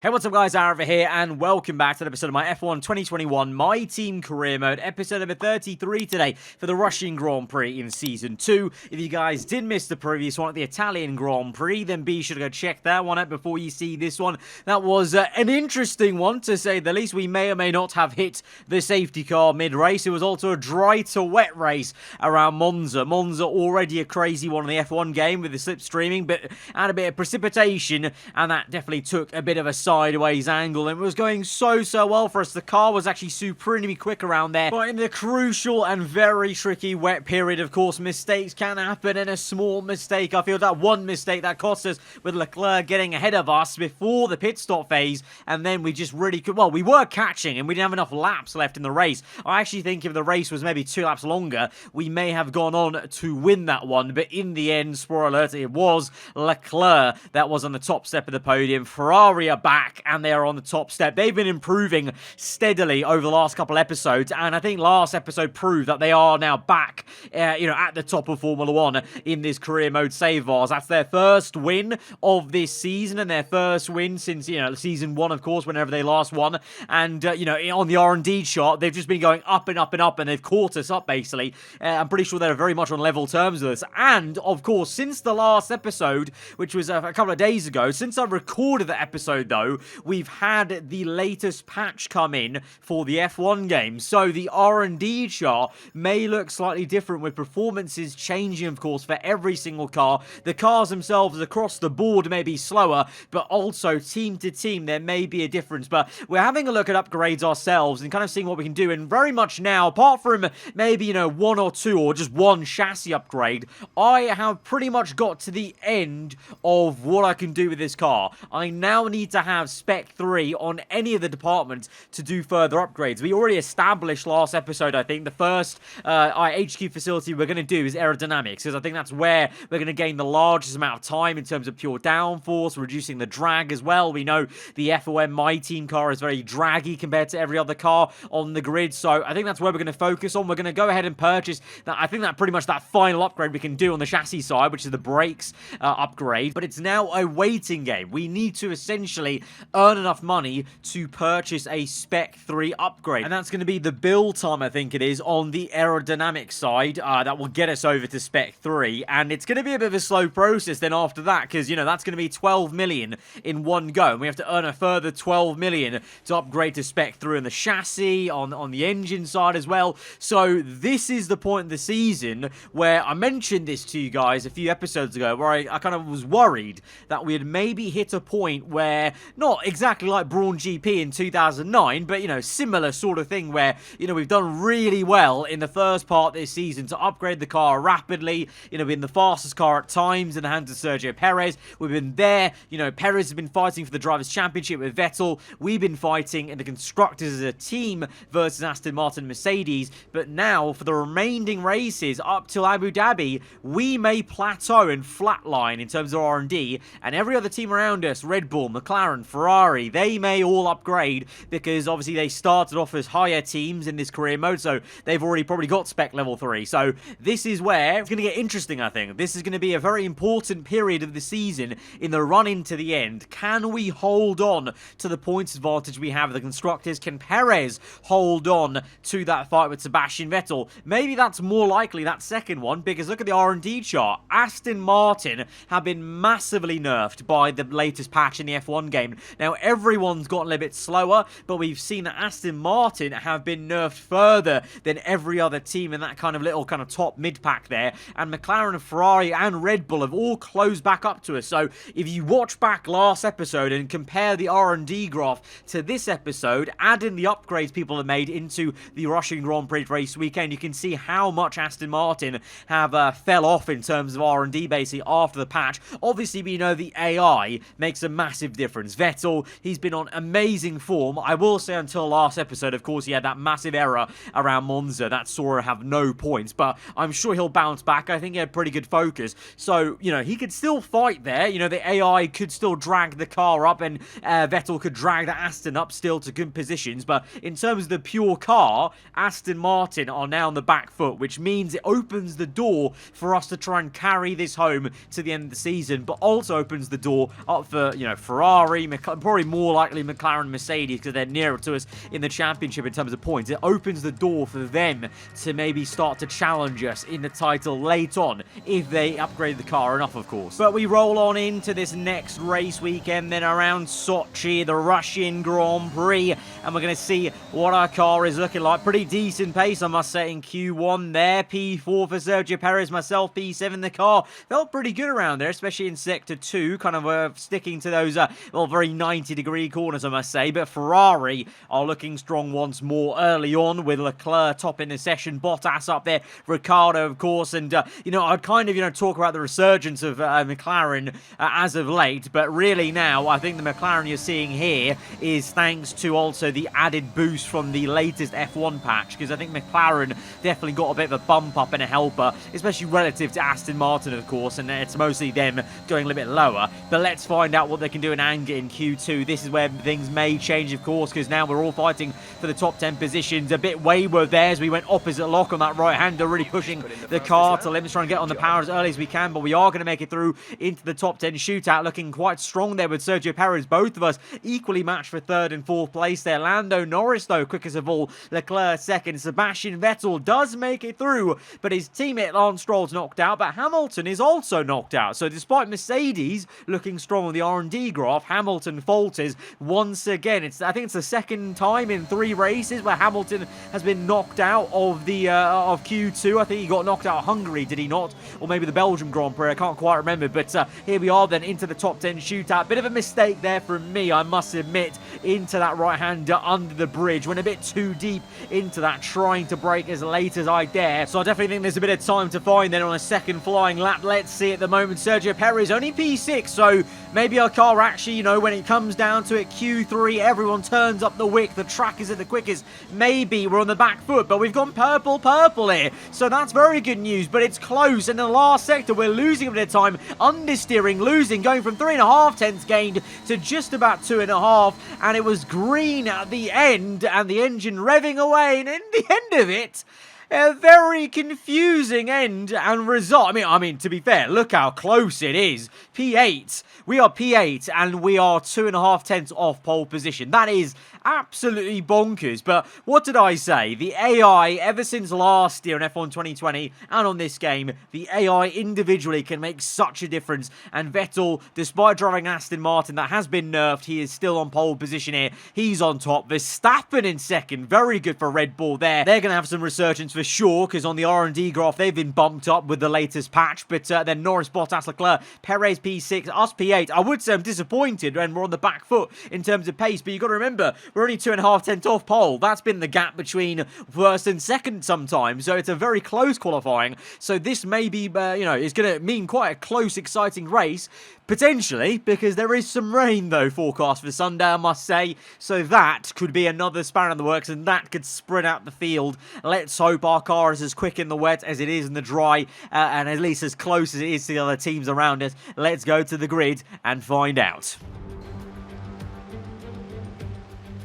Hey, what's up guys, aarava here, and welcome back to an episode of my F1 2021 My Team Career Mode, episode number 33 today for the Russian Grand Prix in Season 2. If you guys did miss the previous one at the Italian Grand Prix, then be sure to go check that one out before you see this one. That was an interesting one, to say the least. We may or may not have hit the safety car mid-race. It was also a dry to wet race around Monza. Monza already a crazy one in the F1 game with the slipstreaming, but had a bit of precipitation, and that definitely took a bit of a sideways angle, and it was going so well for us. The car was actually supremely quick around there, but in the crucial and very tricky wet period, of course, mistakes can happen, and a small mistake, I feel that one mistake that cost us, with Leclerc getting ahead of us before the pit stop phase, and then we just really could, well, we were catching, and we didn't have enough laps left in the race. I actually think if the race was maybe 2 laps longer, we may have gone on to win that one, but in the end, spoiler alert, it was Leclerc that was on the top step of the podium. Ferrari are back, and they are on the top step. They've been improving steadily over the last couple episodes, and I think last episode proved that they are now back, at the top of Formula 1 in this career mode save bars. That's their first win of this season, and their first win since, season 1, of course, whenever they last won. And, on the R&D chart, they've just been going up and up and up, and they've caught us up, basically. I'm pretty sure they're very much on level terms with us. And, of course, since the last episode, which was a couple of days ago, since I recorded the episode, though, we've had the latest patch come in for the F1 game. So the R&D chart may look slightly different, with performances changing, of course, for every single car. The cars themselves across the board may be slower, but also team to team there may be a difference. But we're having a look at upgrades ourselves and kind of seeing what we can do. And very much now, apart from maybe, 1 or 2 or just 1 chassis upgrade, I have pretty much got to the end of what I can do with this car. I now need to have Spec 3 on any of the departments to do further upgrades. We already established last episode, I think, the first HQ facility we're going to do is aerodynamics, because I think that's where we're going to gain the largest amount of time in terms of pure downforce, reducing the drag as well. We know the FOM My Team car is very draggy compared to every other car on the grid, so I think that's where we're going to focus on. We're going to go ahead and purchase that. I think that pretty much that final upgrade we can do on the chassis side, which is the brakes upgrade, but it's now a waiting game. We need to essentially earn enough money to purchase a Spec 3 upgrade, and that's going to be the build time, I think it is, on the aerodynamic side that will get us over to Spec 3, and it's going to be a bit of a slow process then after that, because, that's going to be 12 million in one go, and we have to earn a further 12 million to upgrade to Spec 3 on the chassis, on the engine side as well. So this is the point in the season where I mentioned this to you guys a few episodes ago, where I kind of was worried that we had maybe hit a point where, not exactly like Brawn GP in 2009, but, similar sort of thing where, we've done really well in the first part this season to upgrade the car rapidly, been the fastest car at times in the hands of Sergio Perez. We've been there, Perez has been fighting for the Drivers' Championship with Vettel. We've been fighting in the Constructors as a team versus Aston Martin and Mercedes, but now for the remaining races up till Abu Dhabi, we may plateau and flatline in terms of R&D, and every other team around us, Red Bull, McLaren, Ferrari, they may all upgrade, because obviously they started off as higher teams in this career mode, so they've already probably got Spec level 3. So this is where it's going to get interesting, I think. This is going to be a very important period of the season in the run into the end. Can we hold on to the points advantage we have with the Constructors? Can Perez hold on to that fight with Sebastian Vettel? Maybe that's more likely, that second one, because look at the R&D chart. Aston Martin have been massively nerfed by the latest patch in the F1 game. Now, everyone's gotten a little bit slower, but we've seen that Aston Martin have been nerfed further than every other team in that kind of little top mid-pack there. And McLaren, Ferrari, and Red Bull have all closed back up to us. So if you watch back last episode and compare the R&D graph to this episode, add in the upgrades people have made into the Russian Grand Prix race weekend, you can see how much Aston Martin have fell off in terms of R&D basically after the patch. Obviously, we know the AI makes a massive difference. Vettel, he's been on amazing form. I will say until last episode, of course, he had that massive error around Monza that saw him have no points, but I'm sure he'll bounce back. I think he had pretty good focus. So, he could still fight there. The AI could still drag the car up, and Vettel could drag the Aston up still to good positions. But in terms of the pure car, Aston Martin are now on the back foot, which means it opens the door for us to try and carry this home to the end of the season, but also opens the door up for, Ferrari, probably more likely McLaren and Mercedes because they're nearer to us in the championship in terms of points. It opens the door for them to maybe start to challenge us in the title late on if they upgrade the car enough, of course. But we roll on into this next race weekend then around Sochi, the Russian Grand Prix, and we're going to see what our car is looking like. Pretty decent pace, I must say, in Q1 there. P4 for Sergio Perez, myself P7. The car felt pretty good around there, especially in Sector 2, kind of sticking to those very 90-degree corners, I must say. But Ferrari are looking strong once more early on, with Leclerc top in the session, Bottas up there, Ricciardo, of course, and I'd kind of talk about the resurgence of McLaren as of late, but really now I think the McLaren you're seeing here is thanks to also the added boost from the latest F1 patch, because I think McLaren definitely got a bit of a bump up and a helper, especially relative to Aston Martin, of course, and it's mostly them going a little bit lower. But let's find out what they can do in anger in Q2. This is where things may change, of course, because now we're all fighting for the top 10 positions. A bit wayward there as we went opposite lock on that right-hander, really pushing the car to limits, trying to get on the power as early as we can, but we are going to make it through into the top 10 shootout, looking quite strong there with Sergio Perez. Both of us equally matched for 3rd and 4th place there. Lando Norris, though, quickest of all. Leclerc 2nd. Sebastian Vettel does make it through, but his teammate Lance Stroll's knocked out, but Hamilton is also knocked out. So despite Mercedes looking strong on the R&D graph, Hamilton falters once again. I think it's the second time in 3 races where Hamilton has been knocked out of the of Q2. I think he got knocked out of Hungary, did he not? Or maybe the Belgium Grand Prix, I can't quite remember. But here we are then into the top 10 shootout. Bit of a mistake there from me, I must admit, into that right-hander under the bridge. Went a bit too deep into that, trying to brake as late as I dare. So I definitely think there's a bit of time to find then on a second flying lap. Let's see at the moment. Sergio Perez only P6, so maybe our car actually, when it comes down to it, Q3, everyone turns up the wick, the track is at the quickest. Maybe we're on the back foot, but we've gone purple here. So that's very good news, but it's close. In the last sector, we're losing a bit of time. Understeering, losing, going from 3.5 tenths gained to just about 2.5, and it was green at the end, and the engine revving away, and in the end of it, a very confusing end and result. I mean, to be fair, look how close it is. P8. We are P8, and we are 2.5 tenths off pole position. That is absolutely bonkers. But what did I say? The AI, ever since last year in F1 2020 and on this game, the AI individually can make such a difference. And Vettel, despite driving Aston Martin that has been nerfed, he is still on pole position here. He's on top. Verstappen in 2nd. Very good for Red Bull there. They're going to have some resurgence for sure, because on the R&D graph, they've been bumped up with the latest patch. But then Norris, Bottas, Leclerc, Perez P6, us P8. I would say I'm disappointed when we're on the back foot in terms of pace, but you've got to remember, we're only 2.5 tenths off pole. That's been the gap between 1st and 2nd sometimes, so it's a very close qualifying. So this may be, is going to mean quite a close, exciting race, potentially, because there is some rain, though, forecast for Sunday, I must say. So that could be another spanner in the works, and that could spread out the field. Let's hope our car is as quick in the wet as it is in the dry, and at least as close as it is to the other teams around us. Let's go to the grid and find out.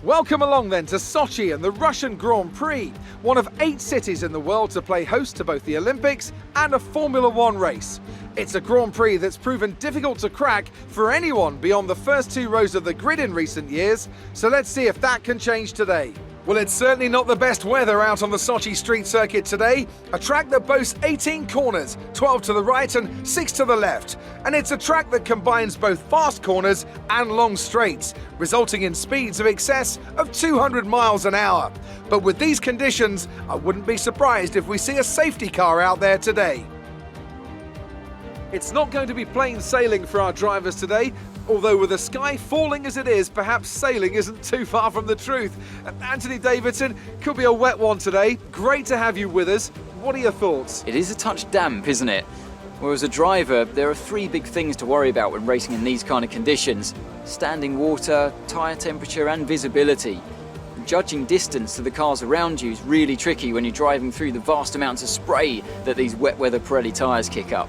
Welcome along then to Sochi and the Russian Grand Prix, one of 8 cities in the world to play host to both the Olympics and a Formula 1 race. It's a Grand Prix that's proven difficult to crack for anyone beyond the first 2 rows of the grid in recent years, so let's see if that can change today. Well, it's certainly not the best weather out on the Sochi street circuit today, a track that boasts 18 corners, 12 to the right and 6 to the left. And it's a track that combines both fast corners and long straights, resulting in speeds of excess of 200 miles an hour. But with these conditions, I wouldn't be surprised if we see a safety car out there today. It's not going to be plain sailing for our drivers today, although with the sky falling as it is, perhaps sailing isn't too far from the truth. Anthony Davidson, could be a wet one today. Great to have you with us. What are your thoughts? It is a touch damp, isn't it? Well, as a driver, there are 3 big things to worry about when racing in these kind of conditions: standing water, tyre temperature and visibility. Judging distance to the cars around you is really tricky when you're driving through the vast amounts of spray that these wet weather Pirelli tyres kick up.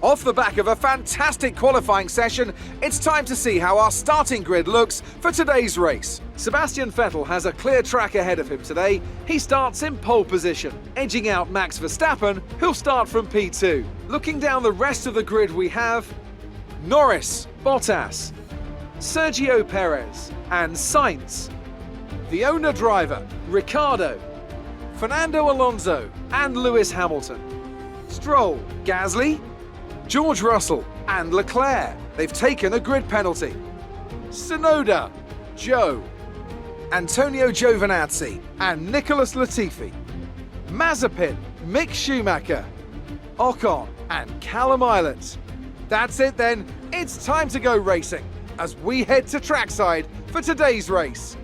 Off the back of a fantastic qualifying session, it's time to see how our starting grid looks for today's race. Sebastian Vettel has a clear track ahead of him today. He starts in pole position, edging out Max Verstappen, who'll start from P2. Looking down the rest of the grid we have Norris, Bottas, Sergio Perez and Sainz. The owner driver, Ricciardo, Fernando Alonso and Lewis Hamilton. Stroll, Gasly, George Russell and Leclerc. They've taken a grid penalty. Tsunoda, Joe, Antonio Giovinazzi and Nicholas Latifi. Mazepin, Mick Schumacher, Ocon and Callum Islet. That's it then, it's time to go racing as we head to trackside for today's race.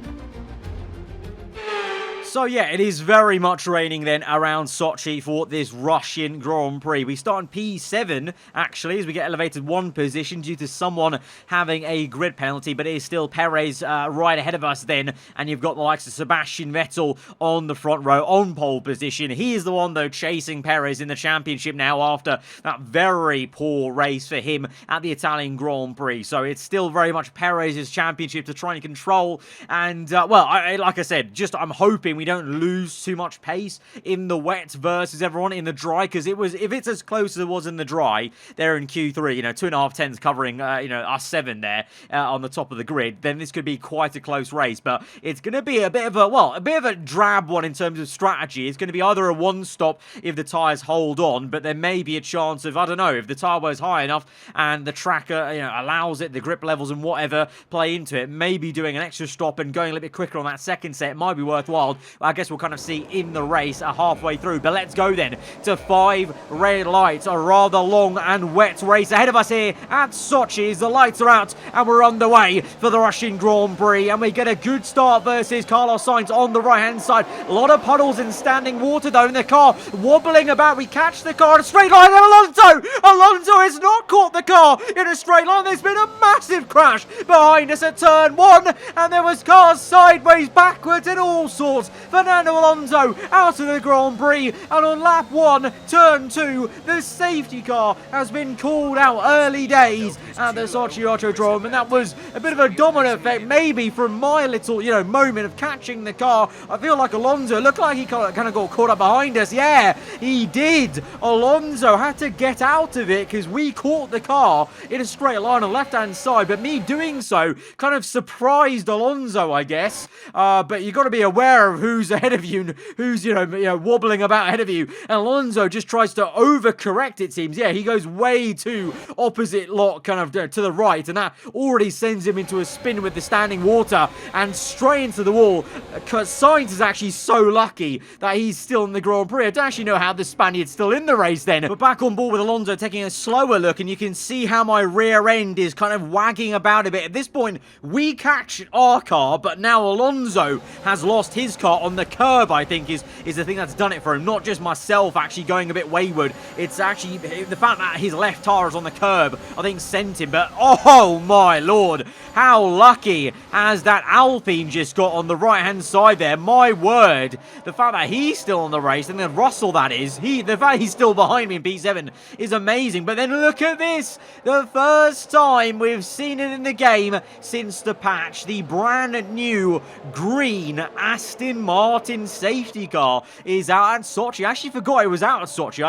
So yeah, it is very much raining then around Sochi for this Russian Grand Prix. We start in P7, actually, as we get elevated one position due to someone having a grid penalty, but it is still Perez right ahead of us then, and you've got the likes of Sebastian Vettel on the front row on pole position. He is the one, though, chasing Perez in the championship now after that very poor race for him at the Italian Grand Prix. So it's still very much Perez's championship to try and control, and, well, like I said, I'm hoping we don't lose too much pace in the wet versus everyone in the dry, because if it's as close as it was in the dry there in Q3, 2.5 tenths covering us 7 there on the top of the grid, then this could be quite a close race. But it's going to be a bit of a drab one in terms of strategy. It's going to be either a one stop if the tyres hold on, but there may be a chance of, I don't know, if the tyre wear's high enough and the tracker allows it, the grip levels and whatever play into it, maybe doing an extra stop and going a little bit quicker on that second set might be worthwhile. I guess we'll kind of see in the race halfway through. But let's go then to 5 red lights. A rather long and wet race ahead of us here at Sochi as the lights are out and we're underway for the Russian Grand Prix. And we get a good start versus Carlos Sainz on the right-hand side. A lot of puddles and standing water though in the car. Wobbling about. We catch the car in a straight line. And Alonso has not caught the car in a straight line. There's been a massive crash behind us at turn 1. And there was cars sideways, backwards and all sorts. Fernando Alonso out of the Grand Prix, and on lap 1, turn 2, the safety car has been called out early days at the Sochi Autodrome, and that was a bit of a domino effect maybe from my little, moment of catching the car. I feel like Alonso looked like he kind of got caught up behind us. Yeah, he did. Alonso had to get out of it because we caught the car in a straight line on the left-hand side, but me doing so kind of surprised Alonso, I guess. But you've got to be aware of who's ahead of you, who's, wobbling about ahead of you. And Alonso just tries to overcorrect, it seems. Yeah, he goes way too opposite lot, kind of to the right, and that already sends him into a spin with the standing water and straight into the wall. Sainz is actually so lucky that he's still in the Grand Prix. I don't actually know how the Spaniard's still in the race then. But back on board with Alonso, taking a slower look, and you can see how my rear end is kind of wagging about a bit. At this point, we catch our car, but now Alonso has lost his car on the curb, I think, is the thing that's done it for him. Not just myself actually going a bit wayward. It's actually the fact that his left tire is on the curb, I think, sent him. But, oh my lord, how lucky has that Alpine just got on the right-hand side there. My word. The fact that he's still on the race, and then Russell, that is. The fact he's still behind me in P7 is amazing. But then look at this. The first time we've seen it in the game since the patch. The brand new green Aston Martin safety car is out at Sochi. I actually forgot it was out at Sochi.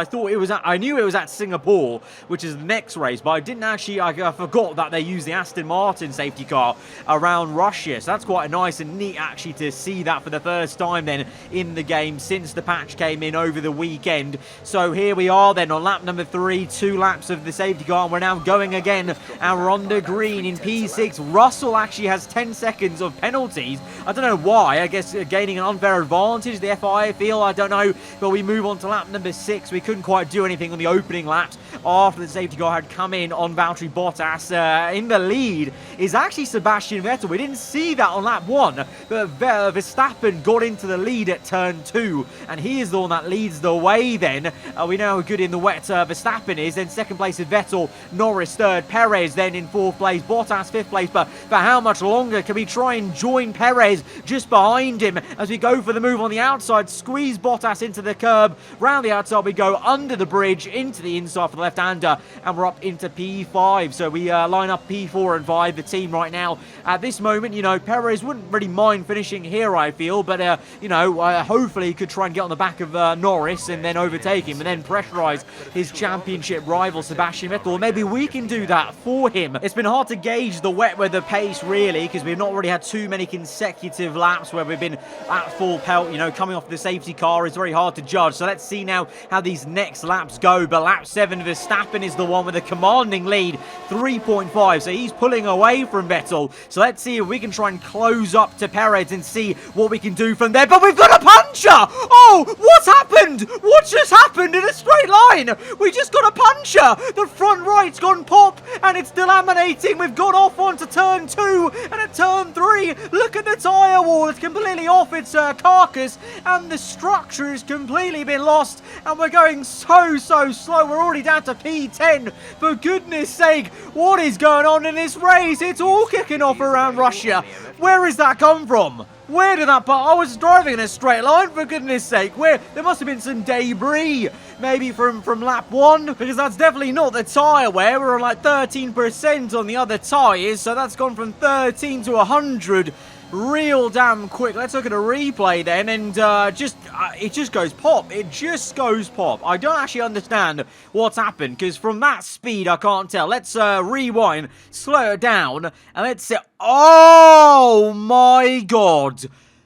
I knew it was at Singapore, which is the next race, but I didn't actually, I forgot that they use the Aston Martin safety car around Russia. So that's quite nice and neat actually to see that for the first time then in the game since the patch came in over the weekend. So here we are then on lap number 3, 2 laps of the safety car, and we're now going again, and we're on the green in P6. Russell actually has 10 seconds of penalties. I don't know why. I guess gaining an unfair advantage, the FIA feel, I don't know. But we move on to lap number 6. We couldn't quite do anything on the opening laps after the safety car had come in on Valtteri Bottas. In the lead is actually Sebastian Vettel. We didn't see that on lap 1, but Verstappen got into the lead at turn 2, and he is the one that leads the way then. We know how good in the wet Verstappen is. Then second place is Vettel, Norris third, Perez then in 4th place, Bottas 5th place. But for how much longer can we try and join Perez just behind him as we we go for the move on the outside, squeeze Bottas into the curb, round the outside we go, under the bridge, into the inside for the left-hander, and we're up into P5. So we line up P4 and 5, the team right now. At this moment, you know, Perez wouldn't really mind finishing here, I feel, but, you know, hopefully he could try and get on the back of Norris and then overtake him and then pressurise his championship rival, Sebastian Vettel. Maybe we can do that for him. It's been hard to gauge the wet weather pace, really, because we've not really had too many consecutive laps where we've been at full pelt, you know, coming off the safety car is very hard to judge. So let's see now how these next laps go. But lap 7, Verstappen is the one with a commanding lead, 3.5. So he's pulling away from Vettel. So let's see if we can try and close up to Perez and see what we can do from there. But we've got a puncher! Oh, what's happened? What just happened in a straight line? We just got a puncher. The front right's gone pop and it's delaminating. We've got off onto turn 2 and at turn 3, look at the tyre wall. It's completely off its carcass and the structure has completely been lost and we're going so slow. We're already down to P10. For goodness sake, what is going on in this race? It's all kicking off around Russia. Where has that come from? Where did that I was driving in a straight line, for goodness sake. Where there must have been some debris, maybe from lap 1, because that's definitely not the tyre wear. We're on like 13% on the other tyres, so that's gone from 13 to 100 real damn quick. Let's look at a replay then, and it just goes pop. It just goes pop. I don't actually understand what's happened, because from that speed, I can't tell. Let's rewind, slow it down, and let's see. Oh my god.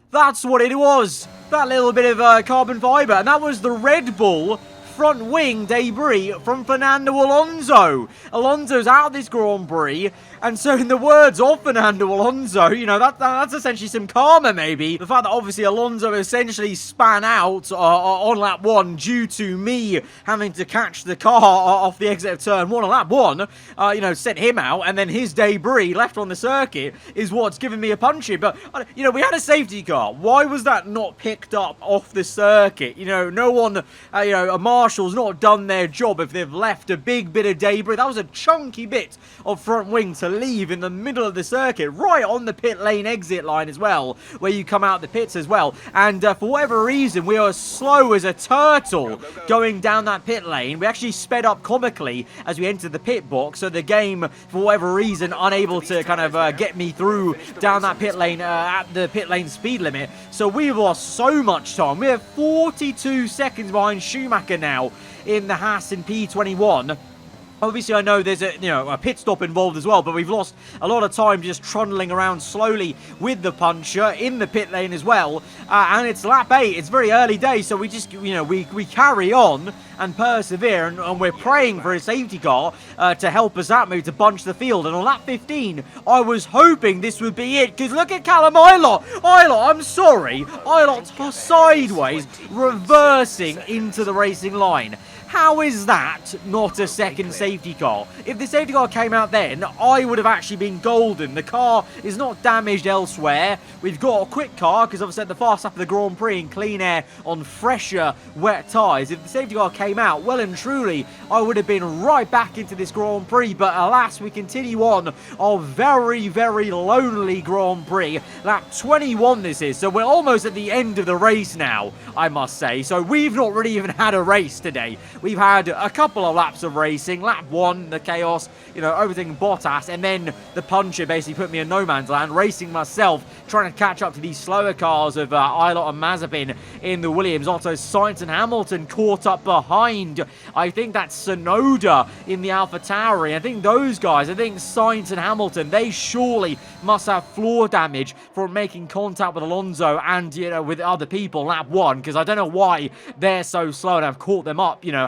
That's what it was. That little bit of carbon fibre, and that was the Red Bull front wing debris from Fernando Alonso. Alonso's out of this Grand Prix, and so in the words of Fernando Alonso, you know, that's essentially some karma, maybe. The fact that obviously Alonso essentially span out on lap 1 due to me having to catch the car off the exit of turn 1 on lap 1, you know, sent him out, and then his debris left on the circuit is what's given me a punching. But, you know, we had a safety car. Why was that not picked up off the circuit? You know, no one, you know, a marshal's not done their job if they've left a big bit of debris. That was a chunky bit of front wing to leave in the middle of the circuit, right on the pit lane exit line as well, where you come out the pits as well. And for whatever reason, we are slow as a turtle going down that pit lane. We actually sped up comically as we entered the pit box, so the game, for whatever reason, unable to kind of get me through down that pit lane at the pit lane speed limit. So we've lost so much time. We have 42 seconds behind Schumacher now in the Haas in P21. Obviously, I know there's a pit stop involved as well, but we've lost a lot of time just trundling around slowly with the puncher in the pit lane as well. And it's lap 8. It's very early days, so we just, you know, we carry on and persevere, and we're praying for a safety car to help us out, maybe to bunch the field. And on lap 15, I was hoping this would be it, because look at Callum Ilott. I'm sorry. Ilott sideways, reversing into the racing line. How is that not a second safety car? If the safety car came out then, I would have actually been golden. The car is not damaged elsewhere. We've got a quick car, because I've said the fast lap of the Grand Prix in clean air on fresher, wet tyres. If the safety car came out, well and truly, I would have been right back into this Grand Prix. But alas, we continue on our very, very lonely Grand Prix. Lap 21 this is, so we're almost at the end of the race now, I must say. So we've not really even had a race today. We've had a couple of laps of racing. Lap 1, the chaos, you know, overtaking Bottas, and then the puncher basically put me in no man's land, racing myself, trying to catch up to these slower cars of Ilott and Mazepin in the Williams. Also, Sainz and Hamilton caught up behind. I think that's Tsunoda in the AlphaTauri. I think those guys, I think Sainz and Hamilton, they surely must have floor damage from making contact with Alonso and, you know, with other people lap 1, because I don't know why they're so slow, and I've caught them up, you know,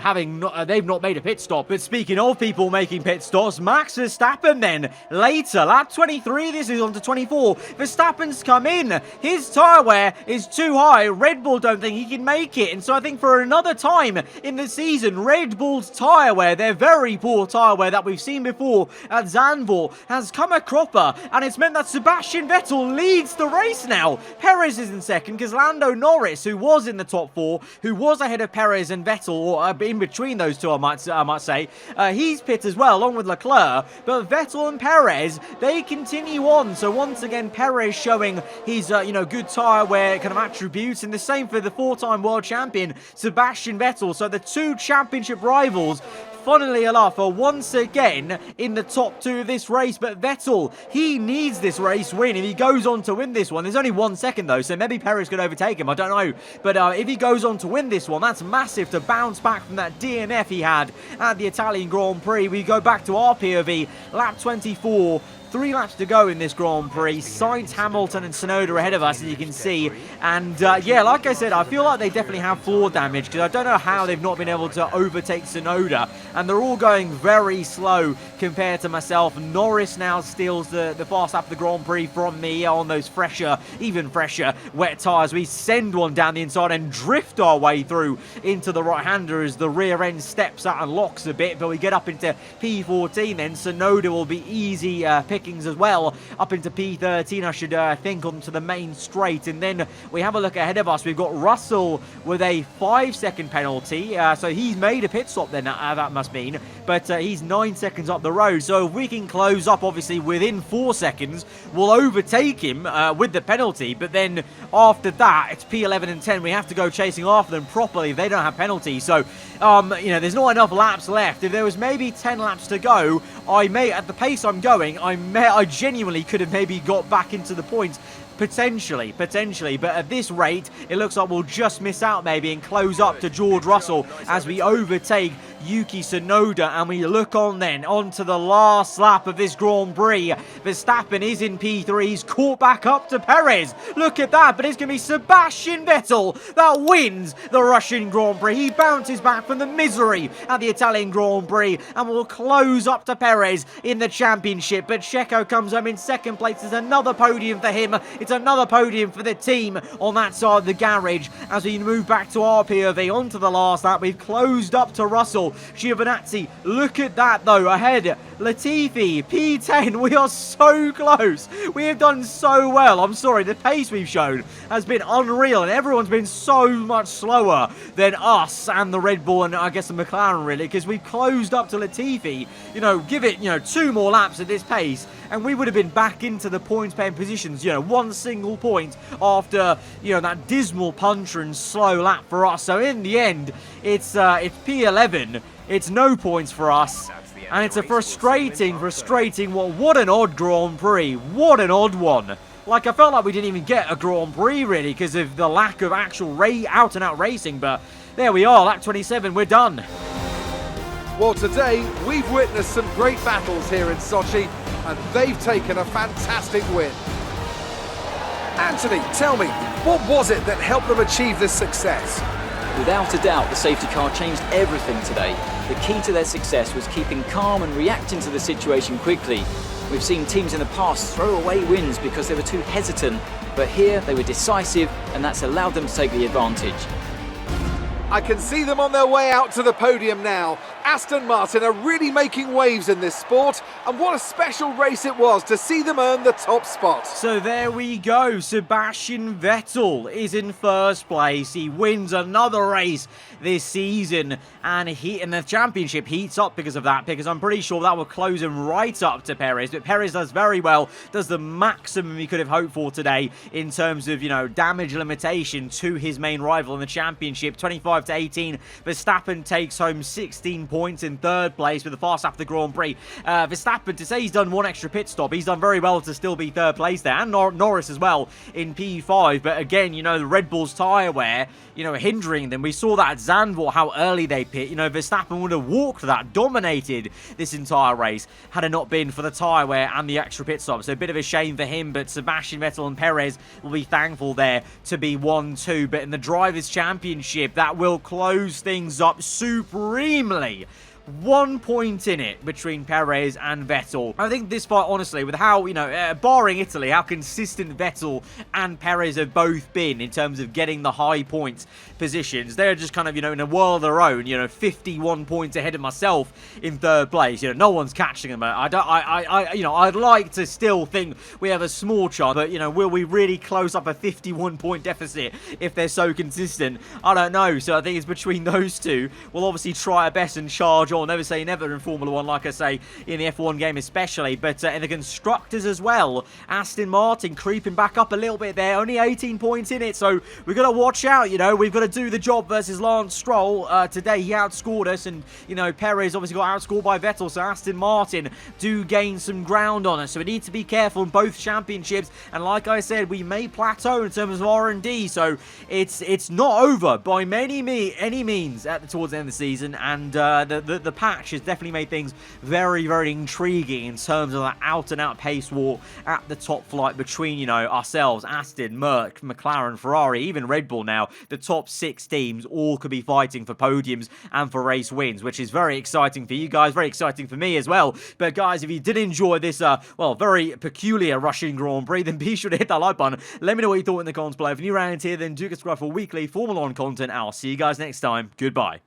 they've not made a pit stop. But speaking of people making pit stops, Max Verstappen then later, lap 23, this is on to 24. Verstappen's come in. His tyre wear is too high. Red Bull don't think he can make it. And so I think for another time in the season, Red Bull's tyre wear, their very poor tyre wear that we've seen before at Zandvoort, has come a cropper. And it's meant that Sebastian Vettel leads the race now. Perez is in second because Lando Norris, who was in the top 4, who was ahead of Perez and Vettel, or in between those two, I might say. He's pit as well, along with Leclerc. But Vettel and Perez, they continue on. So once again, Perez showing his, good tyre wear kind of attributes. And the same for the 4-time world champion, Sebastian Vettel. So the two championship rivals, funnily enough, are once again in the top 2 of this race. But Vettel, he needs this race win if he goes on to win this one. There's only 1 second though, so maybe Perez could overtake him, I don't know. But if he goes on to win this one, that's massive to bounce back from that DNF he had at the Italian Grand Prix. We go back to our POV, lap 24. 3 laps to go in this Grand Prix. Sainz, Hamilton and Tsunoda ahead of us, as you can see. And yeah, like I said, I feel like they definitely have floor damage, because I don't know how they've not been able to overtake Tsunoda. And they're all going very slow compared to myself. Norris now steals the fast lap of the Grand Prix from me on those fresher, even fresher, wet tyres. We send one down the inside and drift our way through into the right-hander as the rear end steps out and locks a bit. But we get up into P14 then. Tsunoda will be easy pickings as well up into P13, I should think, onto the main straight. And then we have a look ahead of us. We've got Russell with a 5-second penalty, so he's made a pit stop then, that must mean, but he's 9 seconds up the road. So if we can close up obviously within 4 seconds, we'll overtake him with the penalty. But then after that, it's P11 and 10. We have to go chasing after them properly if they don't have penalties. So there's not enough laps left. If there was maybe 10 laps to go, at the pace I'm going, I genuinely could have maybe got back into the points. Potentially, but at this rate, it looks like we'll just miss out maybe and close up to George Russell as we overtake Yuki Tsunoda. And we look on then, onto the last lap of this Grand Prix. Verstappen is in P3, he's caught back up to Perez. Look at that, but it's going to be Sebastian Vettel that wins the Russian Grand Prix. He bounces back from the misery at the Italian Grand Prix and will close up to Perez in the championship. But Checo comes home in second place. There's another podium for him. It's another podium for the team on that side of the garage as we move back to our POV onto the last lap. We've closed up to Russell. GIOVINAZZI, look at that though, ahead. Latifi, P10, we are so close. We have done so well. I'm sorry, the pace we've shown has been unreal and everyone's been so much slower than us and the Red Bull and I guess the McLaren really, because we've closed up to Latifi. Give it, 2 more laps at this pace and we would have been back into the points paying positions, 1 single point after, that dismal puncher and slow lap for us. So in the end, it's P11. It's no points for us. And it's a frustrating, what an odd Grand Prix. What an odd one. Like, I felt like we didn't even get a Grand Prix, really, because of the lack of actual out-and-out racing. But there we are, lap 27, we're done. Well, today, we've witnessed some great battles here in Sochi, and they've taken a fantastic win. Anthony, tell me, what was it that helped them achieve this success? Without a doubt, the safety car changed everything today. The key to their success was keeping calm and reacting to the situation quickly. We've seen teams in the past throw away wins because they were too hesitant, but here they were decisive and that's allowed them to take the advantage. I can see them on their way out to the podium now. Aston Martin are really making waves in this sport, and what a special race it was to see them earn the top spot. So there we go, Sebastian Vettel is in first place. He wins another race this season, and the championship heats up because of that, because I'm pretty sure that will close him right up to Perez. But Perez does very well, does the maximum he could have hoped for today in terms of, damage limitation to his main rival in the championship. 25-18, Verstappen takes home 16 points in third place with the fast lap of the Grand Prix. Verstappen, to say he's done 1 extra pit stop, he's done very well to still be third place there, and Norris as well in P5. But again, the Red Bull's tyre wear, hindering them. We saw that at Zandvoort, how early they pit. Verstappen would have walked that, dominated this entire race, had it not been for the tyre wear and the extra pit stop. So a bit of a shame for him, but Sebastian Vettel and Perez will be thankful there to be 1-2. But in the Drivers' Championship, that will close things up supremely 1 point in it between Perez and Vettel. I think this fight, honestly, with how, barring Italy, how consistent Vettel and Perez have both been in terms of getting the high points positions, they're just kind of, in a world of their own, 51 points ahead of myself in 3rd place. No one's catching them. I'd like to still think we have a small chance, but, will we really close up a 51-point deficit if they're so consistent? I don't know. So I think it's between those two. We'll obviously try our best and charge on. Never say never in Formula 1, like I say, in the F1 game especially, but in the Constructors as well, Aston Martin creeping back up a little bit there, only 18 points in it, so we've got to watch out, we've got to do the job versus Lance Stroll. Today he outscored us, and, Perez obviously got outscored by Vettel, so Aston Martin do gain some ground on us, so we need to be careful in both championships, and like I said, we may plateau in terms of R&D, so it's not over by any means towards the end of the season, and the patch has definitely made things very, very intriguing in terms of that out-and-out pace war at the top flight between, ourselves, Aston, Merc, McLaren, Ferrari, even Red Bull now. The top 6 teams all could be fighting for podiums and for race wins, which is very exciting for you guys, very exciting for me as well. But guys, if you did enjoy this, very peculiar Russian Grand Prix, then be sure to hit that like button. Let me know what you thought in the comments below. If you're new around here, then do subscribe for weekly Formula 1 content. I'll see you guys next time. Goodbye.